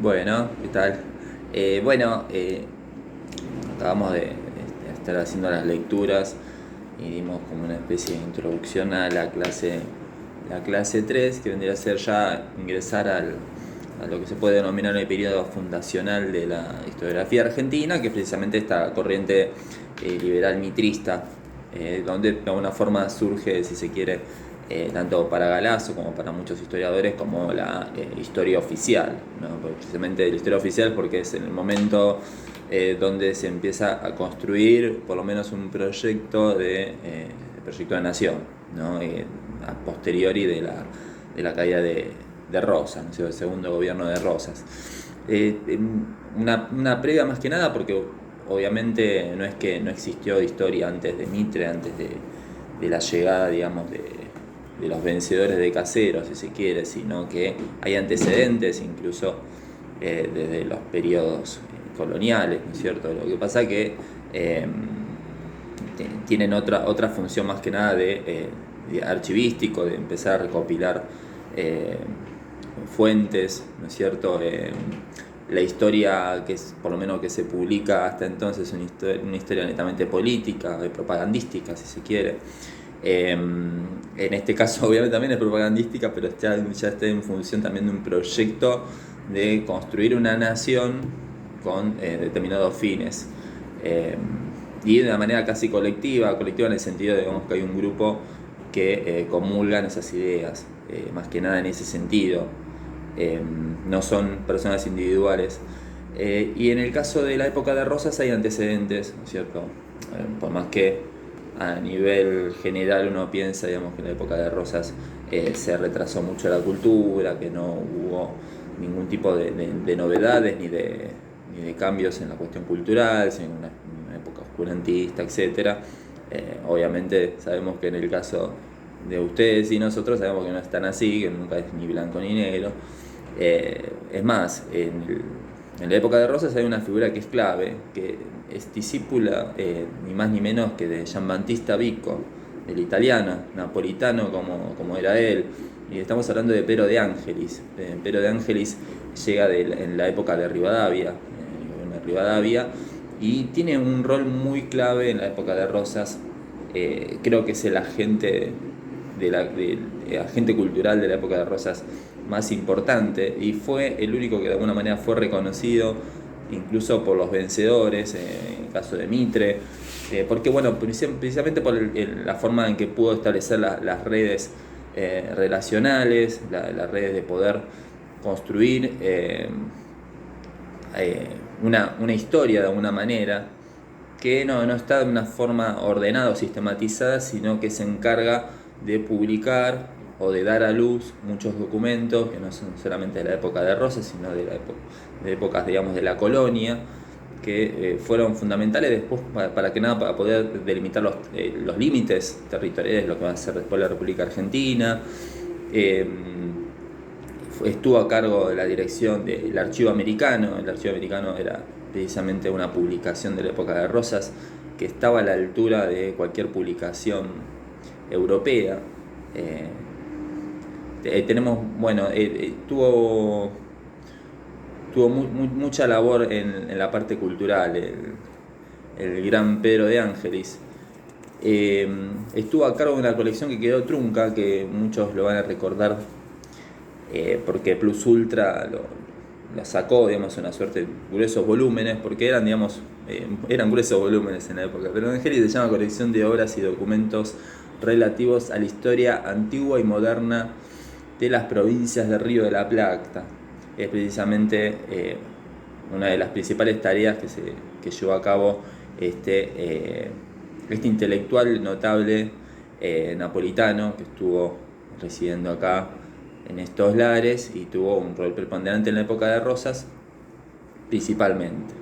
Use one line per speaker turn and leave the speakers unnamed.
Bueno, ¿qué tal? Bueno, acabamos de estar haciendo las lecturas y dimos como una especie de introducción a la clase 3 que vendría a ser ya ingresar a lo que se puede denominar el periodo fundacional de la historiografía argentina, que es precisamente esta corriente liberal mitrista, donde de alguna forma surge, si se quiere, tanto para Galasso como para muchos historiadores, como la historia oficial, ¿no? Precisamente la historia oficial porque es en el momento donde se empieza a construir por lo menos un proyecto de nación, ¿no? A posteriori de la caída de Rosas, ¿no? El segundo gobierno de Rosas. Una previa más que nada porque obviamente no es que no existió historia antes de Mitre, antes de la llegada, digamos, de los vencedores de Caseros, si se quiere, sino que hay antecedentes incluso desde los periodos coloniales, ¿no es cierto? Lo que pasa que eh, tienen otra función más que nada de archivístico, de empezar a recopilar eh, fuentes, ¿no es cierto? La historia que es, por lo menos que se publica hasta entonces, es una historia netamente política, propagandística, si se quiere. En este caso obviamente también es propagandística, pero ya está en función también de un proyecto de construir una nación con determinados fines. Eh, y de una manera casi colectiva en el sentido de digamos, que hay un grupo que comulgan esas ideas, más que nada en ese sentido. No son personas individuales. Y en el caso de la época de Rosas hay antecedentes, ¿no es cierto? Por más que a nivel general uno piensa, digamos, que en la época de Rosas se retrasó mucho la cultura, que no hubo ningún tipo de novedades ni de cambios en la cuestión cultural, sino una época oscurantista, etc. Obviamente sabemos que en el caso de ustedes y nosotros sabemos que no es tan así, que nunca es ni blanco ni negro. Es más, en la época de Rosas hay una figura que es clave, que es discípula ni más ni menos que de Giambattista Vico, el italiano, napolitano como era él. Y estamos hablando de Pero de Angelis. Pero de Angelis llega en la época de Rivadavia, el gobierno de Rivadavia, y tiene un rol muy clave en la época de Rosas. Creo que es el agente cultural de la época de Rosas más importante y fue el único que de alguna manera fue reconocido incluso por los vencedores, en el caso de Mitre, porque bueno, precisamente por la forma en que pudo establecer las redes relacionales, las redes de poder construir una historia de alguna manera que no está de una forma ordenada o sistematizada, sino que se encarga de publicar o de dar a luz muchos documentos que no son solamente de la época de Rosas, sino de épocas, digamos, de la colonia, que fueron fundamentales después para poder delimitar los límites territoriales, lo que va a ser después la República Argentina. Eh, Estuvo a cargo de la dirección del Archivo Americano. El Archivo Americano era precisamente una publicación de la época de Rosas que estaba a la altura de cualquier publicación europea. Tenemos, bueno, tuvo mucha labor en la parte cultural, el gran Pedro de Ángelis. Estuvo a cargo de una colección que quedó trunca, que muchos lo van a recordar porque Plus Ultra lo sacó, digamos, una suerte de gruesos volúmenes, porque eran, digamos, eran gruesos volúmenes en la época. Pero Angeli se llama Colección de Obras y Documentos relativos a la historia antigua y moderna de las provincias de Río de la Plata. Es precisamente una de las principales tareas que llevó a cabo este intelectual notable napolitano que estuvo residiendo acá en estos lares y tuvo un rol preponderante en la época de Rosas, principalmente.